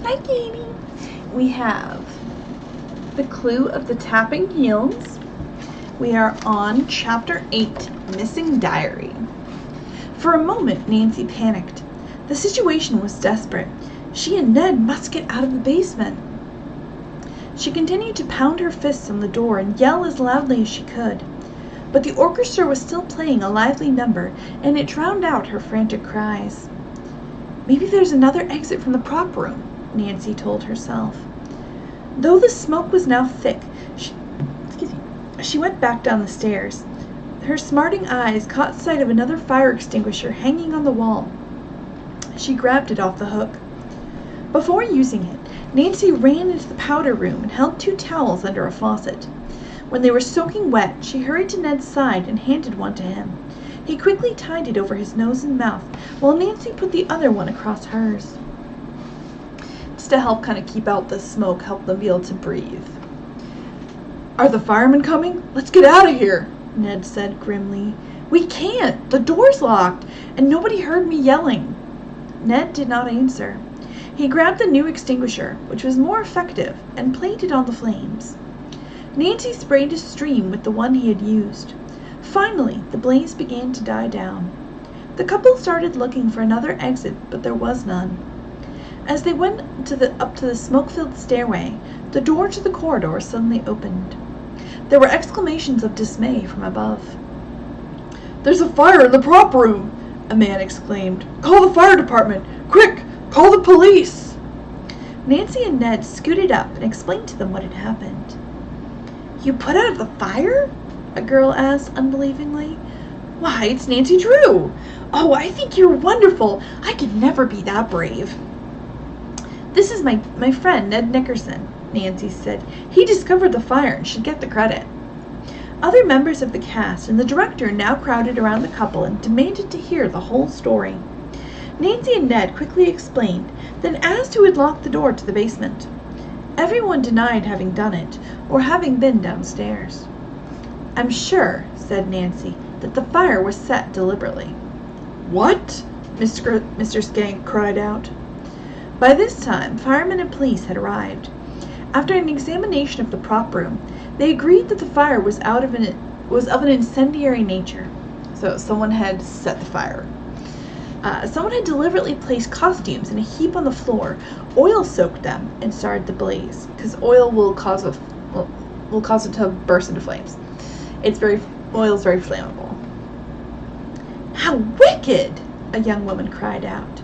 Hi, Katie. We have The Clue of the Tapping Heels. We are on Chapter 8, Missing Diary. For a moment, Nancy panicked. The situation was desperate. She and Ned must get out of the basement. She continued to pound her fists on the door and yell as loudly as she could. But the orchestra was still playing a lively number, and it drowned out her frantic cries. Maybe there's another exit from the prop room, Nancy told herself. Though the smoke was now thick, she went back down the stairs. Her smarting eyes caught sight of another fire extinguisher hanging on the wall. She grabbed it off the hook. Before using it, Nancy ran into the powder room and held 2 towels under a faucet. When they were soaking wet, she hurried to Ned's side and handed one to him. He quickly tied it over his nose and mouth, while Nancy put the other one across hers. Just to help kind of keep out the smoke, help them be able to breathe. "Are the firemen coming? Let's get out of here," Ned said grimly. "We can't. The door's locked, and nobody heard me yelling." Ned did not answer. He grabbed the new extinguisher, which was more effective, and played it on the flames. Nancy sprayed a stream with the one he had used. Finally, the blaze began to die down. The couple started looking for another exit, but there was none. As they went up to the smoke-filled stairway, the door to the corridor suddenly opened. There were exclamations of dismay from above. "There's a fire in the prop room!" a man exclaimed. "Call the fire department! Quick! Call the police!" Nancy and Ned scooted up and explained to them what had happened. "You put out the fire?" a girl asked unbelievingly. "Why, it's Nancy Drew! Oh, I think you're wonderful! I could never be that brave." "This is my friend, Ned Nickerson," Nancy said. "He discovered the fire and should get the credit." Other members of the cast and the director now crowded around the couple and demanded to hear the whole story. Nancy and Ned quickly explained, then asked who had locked the door to the basement. Everyone denied having done it, or having been downstairs. "I'm sure," said Nancy, "that the fire was set deliberately." "What?" Mr. Skank cried out. By this time, firemen and police had arrived. After an examination of the prop room, they agreed that the fire was of an incendiary nature. So someone had set the fire. Someone had deliberately placed costumes in a heap on the floor, oil-soaked them, and started the blaze, because oil will cause it to burst into flames. Oil is very flammable. "How wicked!" a young woman cried out.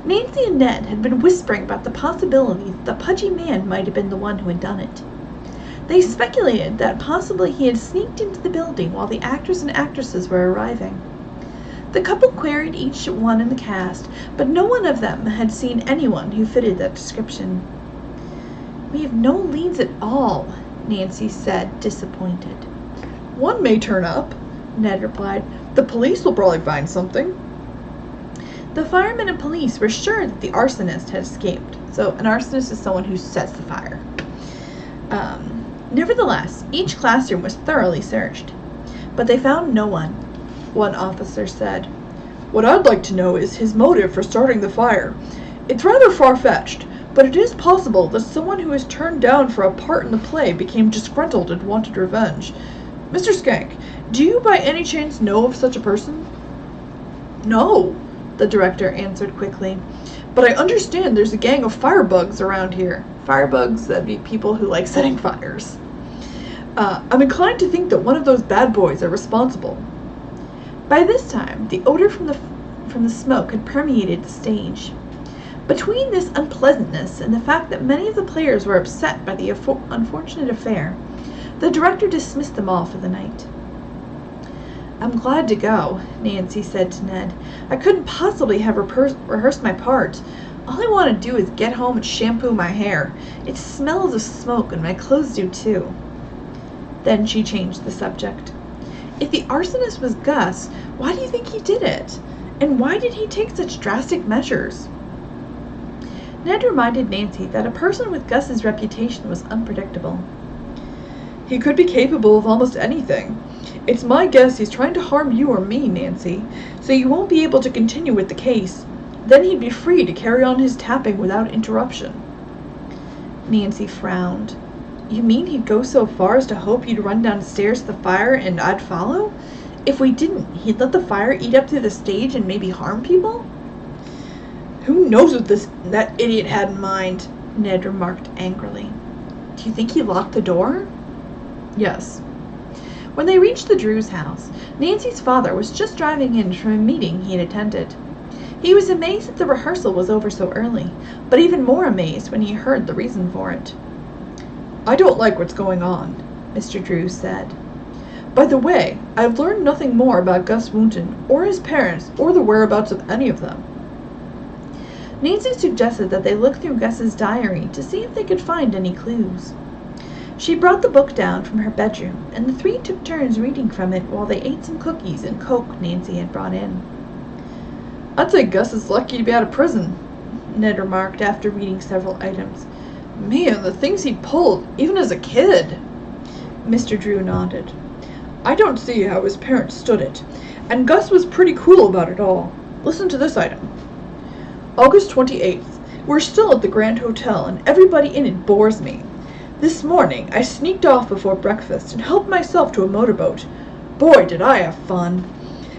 Nancy and Ned had been whispering about the possibility that the pudgy man might have been the one who had done it. They speculated that possibly he had sneaked into the building while the actors and actresses were arriving. The couple queried each one in the cast, but no one of them had seen anyone who fitted that description. "We have no leads at all," Nancy said, disappointed. "One may turn up," Ned replied. "The police will probably find something." The firemen and police were sure that the arsonist had escaped. So an arsonist is someone who sets the fire. Nevertheless, each classroom was thoroughly searched. But they found no one. One officer said, "What I'd like to know is his motive for starting the fire. It's rather far-fetched, but it is possible that someone who was turned down for a part in the play became disgruntled and wanted revenge. Mr. Skank, do you by any chance know of such a person?" "No," the director answered quickly, "but I understand there's a gang of firebugs around here." Firebugs, that'd be people who like setting fires. "I'm inclined to think that one of those bad boys are responsible." By this time, the odor from the smoke had permeated the stage. Between this unpleasantness and the fact that many of the players were upset by the unfortunate affair, the director dismissed them all for the night. "I'm glad to go," Nancy said to Ned. "I couldn't possibly have rehearsed my part. All I want to do is get home and shampoo my hair. It smells of smoke and my clothes do too." Then she changed the subject. "If the arsonist was Gus, why do you think he did it? And why did he take such drastic measures?" Ned reminded Nancy that a person with Gus's reputation was unpredictable. "He could be capable of almost anything. It's my guess he's trying to harm you or me, Nancy, so you won't be able to continue with the case. Then he'd be free to carry on his tapping without interruption. Nancy frowned. You mean he'd go so far as to hope you'd run downstairs to the fire and I'd follow? If we didn't, he'd let the fire eat up through the stage and maybe harm people? Who knows what that idiot had in mind, Ned remarked angrily. Do you think he locked the door? Yes. When they reached the Drews' house, Nancy's father was just driving in from a meeting he had attended. He was amazed that the rehearsal was over so early, but even more amazed when he heard the reason for it. I don't like what's going on, Mr. Drews said. By the way, I've learned nothing more about Gus Woonton, or his parents, or the whereabouts of any of them. Nancy suggested that they look through Gus's diary to see if they could find any clues. She brought the book down from her bedroom, and the three took turns reading from it while they ate some cookies and Coke Nancy had brought in. I'd say Gus is lucky to be out of prison, Ned remarked after reading several items. Man, the things he pulled, even as a kid. Mr. Drew nodded. I don't see how his parents stood it, and Gus was pretty cool about it all. Listen to this item. August 28th. We're still at the Grand Hotel, and everybody in it bores me. This morning, I sneaked off before breakfast and helped myself to a motorboat. Boy, did I have fun.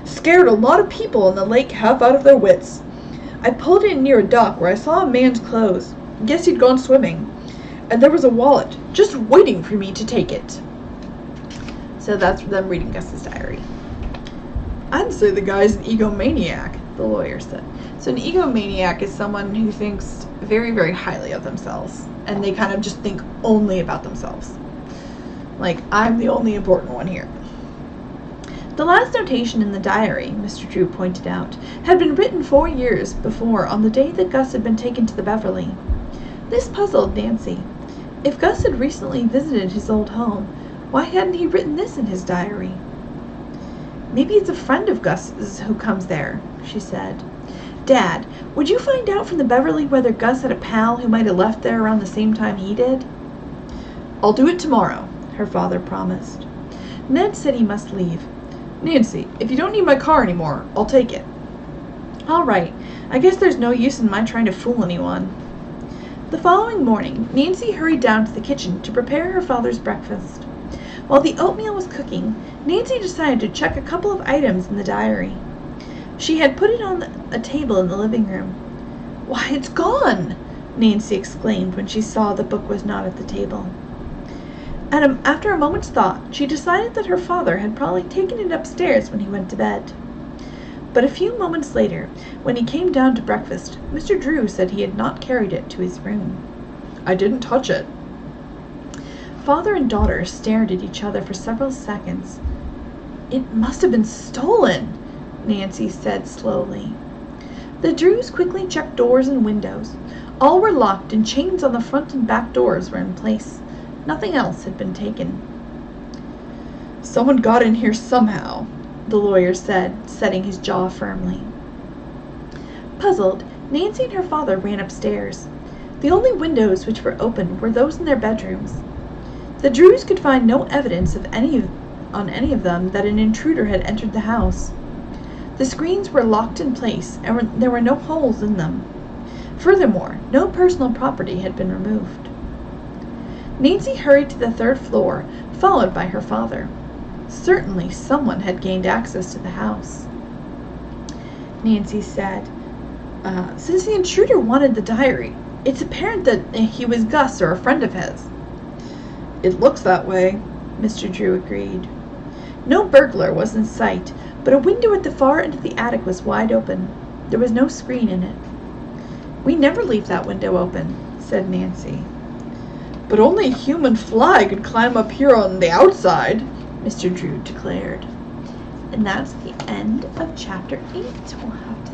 Scared a lot of people in the lake half out of their wits. I pulled in near a dock where I saw a man's clothes. Guess he'd gone swimming. And there was a wallet, just waiting for me to take it. So that's them reading Gus's diary. I'd say the guy's an egomaniac, the lawyer said. So an egomaniac is someone who thinks very, very highly of themselves. And they kind of just think only about themselves. Like, I'm the only important one here. The last notation in the diary, Mr. Drew pointed out, had been written 4 years before on the day that Gus had been taken to the Beverly. This puzzled Nancy. If Gus had recently visited his old home, why hadn't he written this in his diary? Maybe it's a friend of Gus's who comes there, she said. Dad, would you find out from the Beverly whether Gus had a pal who might have left there around the same time he did? I'll do it tomorrow, her father promised. Ned said he must leave. Nancy, if you don't need my car anymore, I'll take it. All right. I guess there's no use in my trying to fool anyone. The following morning, Nancy hurried down to the kitchen to prepare her father's breakfast. While the oatmeal was cooking, Nancy decided to check a couple of items in the diary. She had put it on a table in the living room. Why, it's gone! Nancy exclaimed when she saw the book was not at the table. After a moment's thought, she decided that her father had probably taken it upstairs when he went to bed. But a few moments later, when he came down to breakfast, Mr. Drew said he had not carried it to his room. I didn't touch it. Father and daughter stared at each other for several seconds. It must have been stolen, Nancy said slowly. The Drews quickly checked doors and windows. All were locked and chains on the front and back doors were in place. Nothing else had been taken. Someone got in here somehow, the lawyer said, setting his jaw firmly. Puzzled, Nancy and her father ran upstairs. The only windows which were open were those in their bedrooms. The Drews could find no evidence on any of them that an intruder had entered the house. The screens were locked in place, and there were no holes in them. Furthermore, no personal property had been removed. Nancy hurried to the 3rd floor, followed by her father. Certainly someone had gained access to the house. Nancy said, since the intruder wanted the diary, it's apparent that he was Gus or a friend of his. It looks that way, Mr. Drew agreed. No burglar was in sight, but a window at the far end of the attic was wide open. There was no screen in it. We never leave that window open, said Nancy. But only a human fly could climb up here on the outside, Mr. Drew declared. And that's the end of chapter 8. We'll have